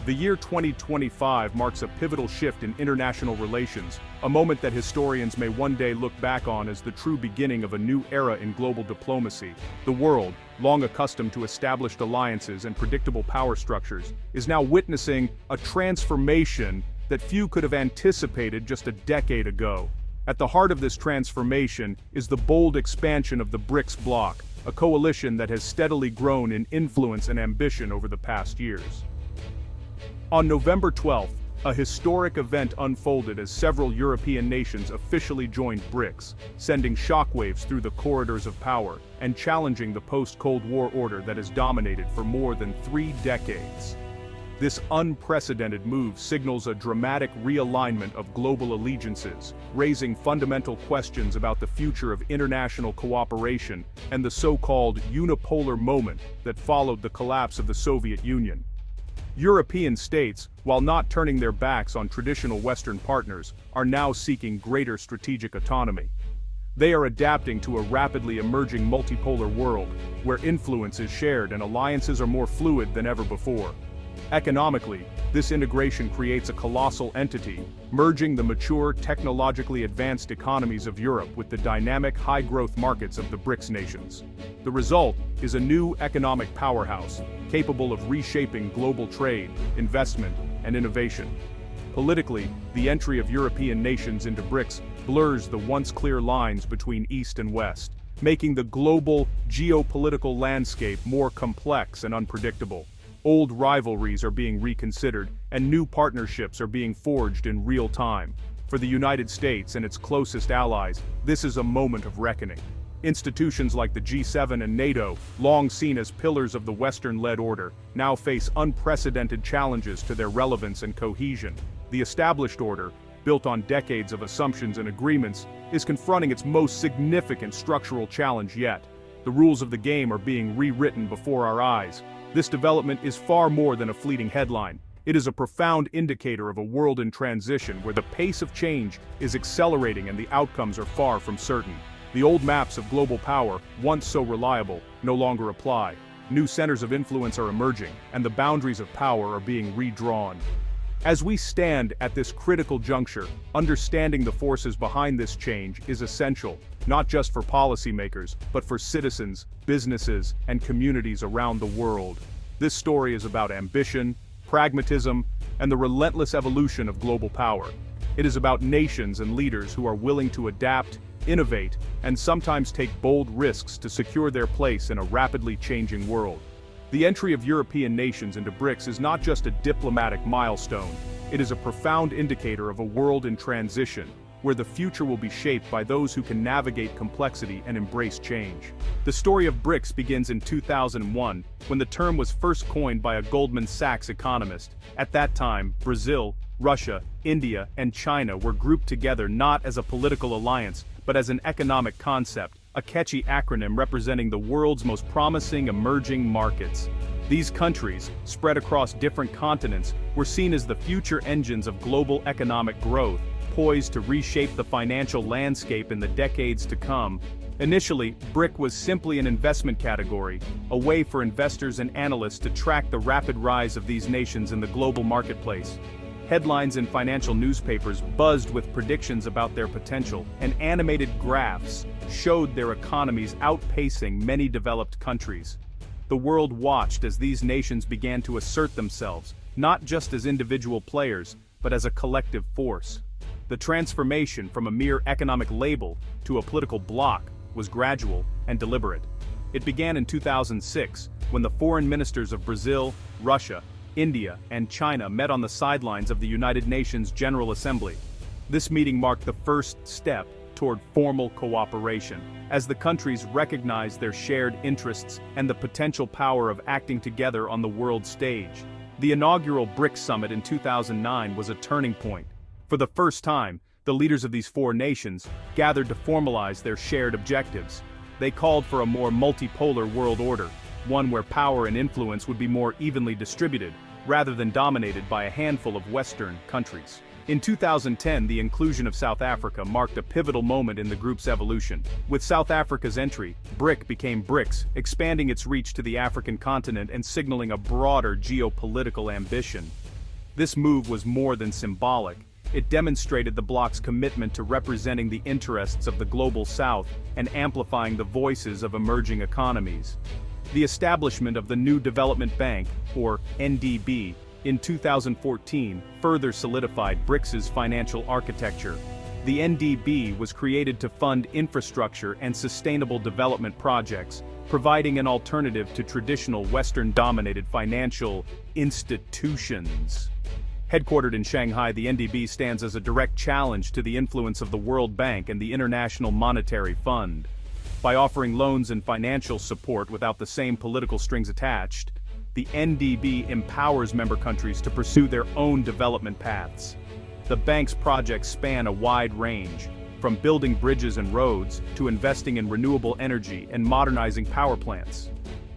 The year 2025 marks a pivotal shift in international relations, a moment that historians may one day look back on as the true beginning of a new era in global diplomacy. The world, long accustomed to established alliances and predictable power structures, is now witnessing a transformation that few could have anticipated just a decade ago. At the heart of this transformation is the bold expansion of the BRICS bloc, a coalition that has steadily grown in influence and ambition over the past years. On November 12th, a historic event unfolded as several European nations officially joined BRICS, sending shockwaves through the corridors of power and challenging the post-Cold War order that has dominated for more than 3 decades. This unprecedented move signals a dramatic realignment of global allegiances, raising fundamental questions about the future of international cooperation and the so-called unipolar moment that followed the collapse of the Soviet Union. European states, while not turning their backs on traditional Western partners, are now seeking greater strategic autonomy. They are adapting to a rapidly emerging multipolar world, where influence is shared and alliances are more fluid than ever before. Economically, this integration creates a colossal entity, merging the mature, technologically advanced economies of Europe with the dynamic, high-growth markets of the BRICS nations. The result is a new economic powerhouse, capable of reshaping global trade, investment, and innovation. Politically, the entry of European nations into BRICS blurs the once clear lines between East and West, making the global geopolitical landscape more complex and unpredictable. Old rivalries are being reconsidered, and new partnerships are being forged in real time. For the United States and its closest allies, this is a moment of reckoning. Institutions like the G7 and NATO, long seen as pillars of the Western-led order, now face unprecedented challenges to their relevance and cohesion. The established order, built on decades of assumptions and agreements, is confronting its most significant structural challenge yet. The rules of the game are being rewritten before our eyes. This development is far more than a fleeting headline. It is a profound indicator of a world in transition where the pace of change is accelerating and the outcomes are far from certain. The old maps of global power, once so reliable, no longer apply. New centers of influence are emerging, and the boundaries of power are being redrawn. As we stand at this critical juncture, understanding the forces behind this change is essential, not just for policymakers, but for citizens, businesses, and communities around the world. This story is about ambition, pragmatism, and the relentless evolution of global power. It is about nations and leaders who are willing to adapt, innovate, and sometimes take bold risks to secure their place in a rapidly changing world. The entry of European nations into BRICS is not just a diplomatic milestone, it is a profound indicator of a world in transition, where the future will be shaped by those who can navigate complexity and embrace change. The story of BRICS begins in 2001, when the term was first coined by a Goldman Sachs economist. At that time, Brazil, Russia, India, and China were grouped together not as a political alliance, but as an economic concept, a catchy acronym representing the world's most promising emerging markets. These countries, spread across different continents, were seen as the future engines of global economic growth, poised to reshape the financial landscape in the decades to come. Initially, BRIC was simply an investment category, a way for investors and analysts to track the rapid rise of these nations in the global marketplace. Headlines in financial newspapers buzzed with predictions about their potential, and animated graphs showed their economies outpacing many developed countries. The world watched as these nations began to assert themselves, not just as individual players, but as a collective force. The transformation from a mere economic label to a political bloc was gradual and deliberate. It began in 2006, when the foreign ministers of Brazil, Russia, India, and China met on the sidelines of the United Nations General Assembly. This meeting marked the first step toward formal cooperation, as the countries recognized their shared interests and the potential power of acting together on the world stage. The inaugural BRICS summit in 2009 was a turning point. For the first time, the leaders of these 4 nations gathered to formalize their shared objectives. They called for a more multipolar world order, one where power and influence would be more evenly distributed, rather than dominated by a handful of Western countries. In 2010, the inclusion of South Africa marked a pivotal moment in the group's evolution. With South Africa's entry, BRIC became BRICS, expanding its reach to the African continent and signaling a broader geopolitical ambition. This move was more than symbolic. It demonstrated the bloc's commitment to representing the interests of the global South and amplifying the voices of emerging economies. The establishment of the New Development Bank, or NDB, in 2014 further solidified BRICS's financial architecture. The NDB was created to fund infrastructure and sustainable development projects, providing an alternative to traditional Western-dominated financial institutions. Headquartered in Shanghai, the NDB stands as a direct challenge to the influence of the World Bank and the International Monetary Fund. By offering loans and financial support without the same political strings attached, the NDB empowers member countries to pursue their own development paths. The bank's projects span a wide range, from building bridges and roads to investing in renewable energy and modernizing power plants.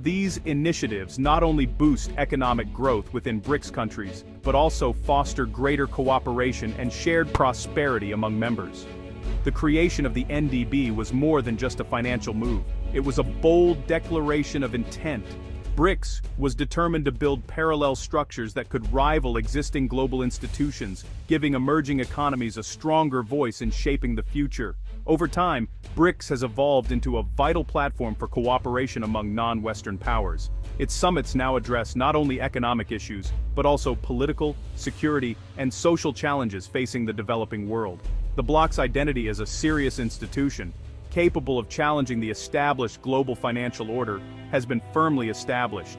These initiatives not only boost economic growth within BRICS countries, but also foster greater cooperation and shared prosperity among members. The creation of the NDB was more than just a financial move. It was a bold declaration of intent. BRICS was determined to build parallel structures that could rival existing global institutions, giving emerging economies a stronger voice in shaping the future. Over time, BRICS has evolved into a vital platform for cooperation among non-Western powers. Its summits now address not only economic issues, but also political, security, and social challenges facing the developing world. The bloc's identity as a serious institution, capable of challenging the established global financial order, has been firmly established.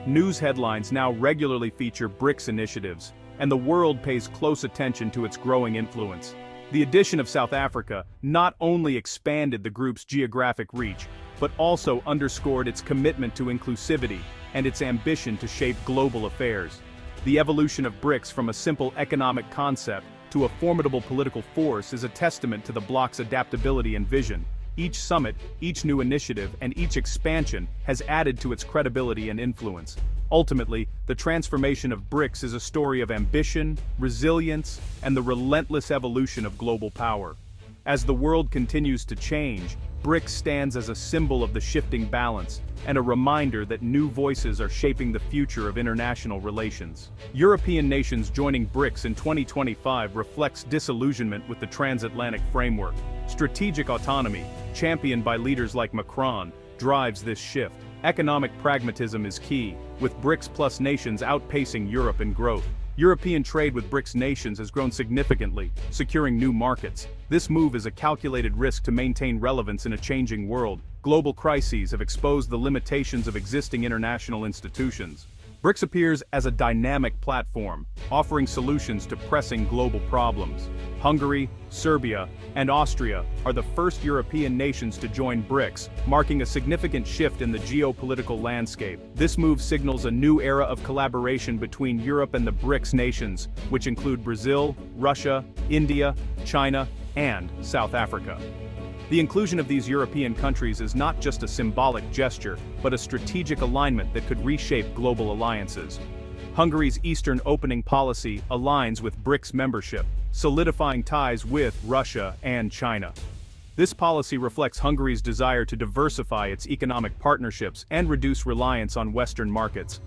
News headlines now regularly feature BRICS initiatives, and the world pays close attention to its growing influence. The addition of South Africa not only expanded the group's geographic reach, but also underscored its commitment to inclusivity and its ambition to shape global affairs. The evolution of BRICS from a simple economic concept to a formidable political force is a testament to the bloc's adaptability and vision. Each summit, each new initiative, and each expansion has added to its credibility and influence. Ultimately, the transformation of BRICS is a story of ambition, resilience, and the relentless evolution of global power. As the world continues to change, BRICS stands as a symbol of the shifting balance, and a reminder that new voices are shaping the future of international relations. European nations joining BRICS in 2025 reflects disillusionment with the transatlantic framework. Strategic autonomy, championed by leaders like Macron, drives this shift. Economic pragmatism is key, with BRICS plus nations outpacing Europe in growth. European trade with BRICS nations has grown significantly, securing new markets. This move is a calculated risk to maintain relevance in a changing world. Global crises have exposed the limitations of existing international institutions. BRICS appears as a dynamic platform, offering solutions to pressing global problems. Hungary, Serbia, and Austria are the first European nations to join BRICS, marking a significant shift in the geopolitical landscape. This move signals a new era of collaboration between Europe and the BRICS nations, which include Brazil, Russia, India, China, and South Africa. The inclusion of these European countries is not just a symbolic gesture, but a strategic alignment that could reshape global alliances. Hungary's Eastern opening policy aligns with BRICS membership, solidifying ties with Russia and China. This policy reflects Hungary's desire to diversify its economic partnerships and reduce reliance on Western markets.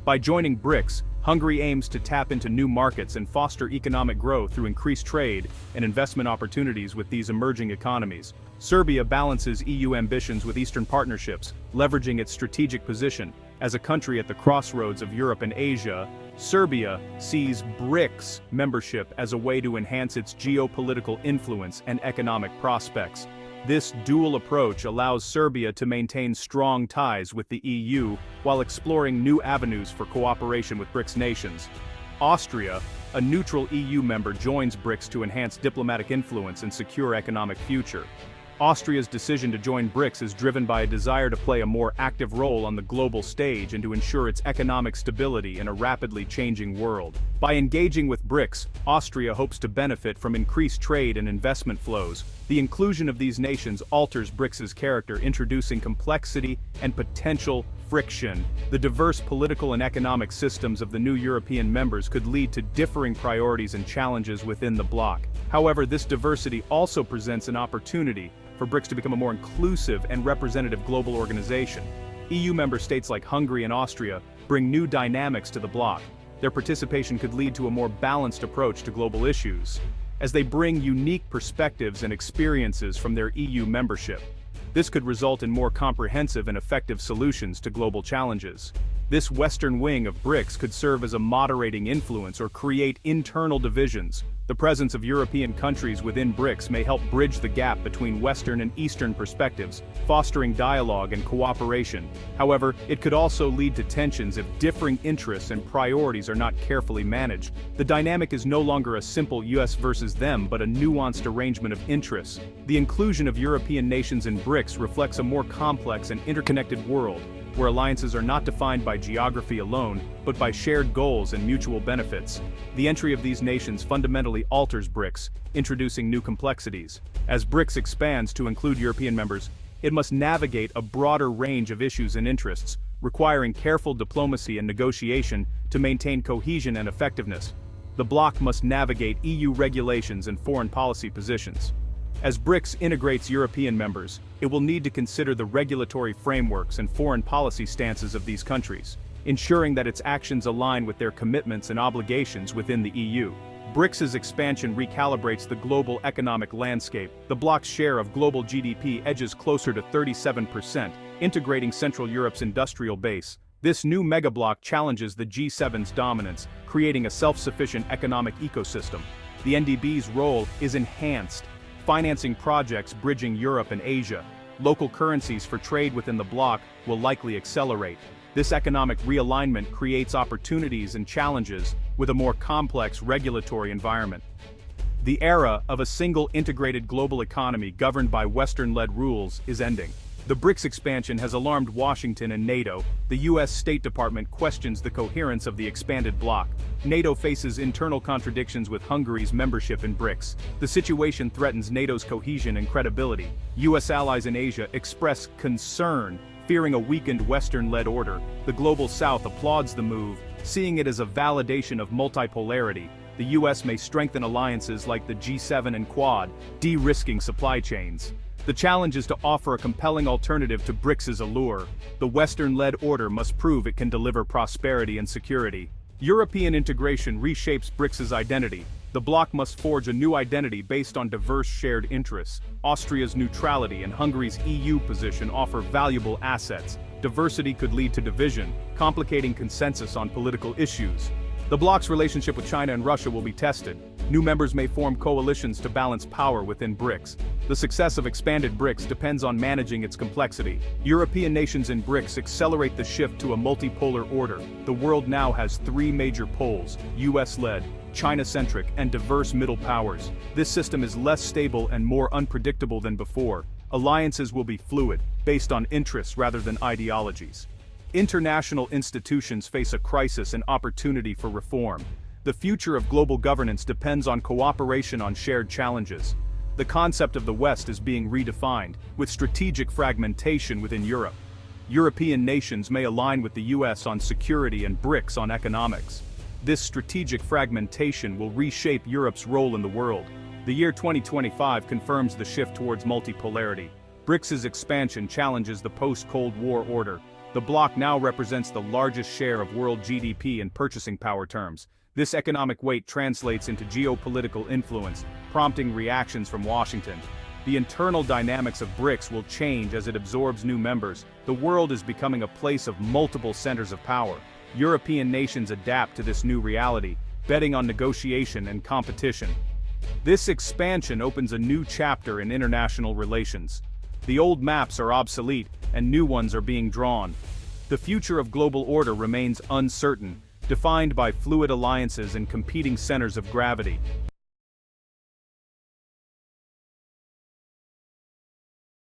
By joining BRICS, Hungary aims to tap into new markets and foster economic growth through increased trade and investment opportunities with these emerging economies. Serbia balances EU ambitions with Eastern partnerships, leveraging its strategic position. As a country at the crossroads of Europe and Asia, Serbia sees BRICS membership as a way to enhance its geopolitical influence and economic prospects. This dual approach allows Serbia to maintain strong ties with the EU while exploring new avenues for cooperation with BRICS nations. Austria, a neutral EU member, joins BRICS to enhance diplomatic influence and secure economic future. Austria's decision to join BRICS is driven by a desire to play a more active role on the global stage and to ensure its economic stability in a rapidly changing world. By engaging with BRICS, Austria hopes to benefit from increased trade and investment flows. The inclusion of these nations alters BRICS's character, introducing complexity and potential friction. The diverse political and economic systems of the new European members could lead to differing priorities and challenges within the bloc. However, this diversity also presents an opportunity for BRICS to become a more inclusive and representative global organization. EU member states like Hungary and Austria bring new dynamics to the bloc. their participation could lead to a more balanced approach to global issues, as they bring unique perspectives and experiences from their EU membership. This could result in more comprehensive and effective solutions to global challenges. This Western wing of BRICS could serve as a moderating influence or create internal divisions. The presence of European countries within BRICS may help bridge the gap between Western and Eastern perspectives, fostering dialogue and cooperation. However, it could also lead to tensions if differing interests and priorities are not carefully managed. The dynamic is no longer a simple US versus them but a nuanced arrangement of interests. The inclusion of European nations in BRICS reflects a more complex and interconnected world, where alliances are not defined by geography alone, but by shared goals and mutual benefits. The entry of these nations fundamentally alters BRICS, introducing new complexities. As BRICS expands to include European members, it must navigate a broader range of issues and interests, requiring careful diplomacy and negotiation to maintain cohesion and effectiveness. The bloc must navigate EU regulations and foreign policy positions. As BRICS integrates European members, it will need to consider the regulatory frameworks and foreign policy stances of these countries, ensuring that its actions align with their commitments and obligations within the EU. BRICS's expansion recalibrates the global economic landscape. The bloc's share of global GDP edges closer to 37%, integrating Central Europe's industrial base. This new megabloc challenges the G7's dominance, creating a self-sufficient economic ecosystem. The NDB's role is enhanced, financing projects bridging Europe and Asia. Local currencies for trade within the bloc will likely accelerate. This economic realignment creates opportunities and challenges with a more complex regulatory environment. The era of a single integrated global economy governed by Western-led rules is ending. The BRICS expansion has alarmed Washington and NATO. The US State Department questions the coherence of the expanded bloc. NATO faces internal contradictions with Hungary's membership in BRICS. The situation threatens NATO's cohesion and credibility. US allies in Asia express concern, fearing a weakened Western-led order. The Global South applauds the move, seeing it as a validation of multipolarity. The US may strengthen alliances like the G7 and Quad, de-risking supply chains. The challenge is to offer a compelling alternative to BRICS's allure. The Western-led order must prove it can deliver prosperity and security. European integration reshapes BRICS's identity. The bloc must forge a new identity based on diverse shared interests. Austria's neutrality and Hungary's EU position offer valuable assets. Diversity could lead to division, complicating consensus on political issues. The bloc's relationship with China and Russia will be tested. New members may form coalitions to balance power within BRICS. The success of expanded BRICS depends on managing its complexity. European nations in BRICS accelerate the shift to a multipolar order. The world now has three major poles: US-led, China-centric, and diverse middle powers. This system is less stable and more unpredictable than before. Alliances will be fluid, based on interests rather than ideologies. International institutions face a crisis and opportunity for reform. The future of global governance depends on cooperation on shared challenges. The concept of the West is being redefined, with strategic fragmentation within Europe. European nations may align with the US on security and BRICS on economics. This strategic fragmentation will reshape Europe's role in the world. The year 2025 confirms the shift towards multipolarity. BRICS's expansion challenges the post-Cold War order. The bloc now represents the largest share of world GDP in purchasing power terms. This economic weight translates into geopolitical influence, prompting reactions from Washington. The internal dynamics of BRICS will change as it absorbs new members. The world is becoming a place of multiple centers of power. European nations adapt to this new reality, betting on negotiation and competition. This expansion opens a new chapter in international relations. The old maps are obsolete, and new ones are being drawn. The future of global order remains uncertain, defined by fluid alliances and competing centers of gravity.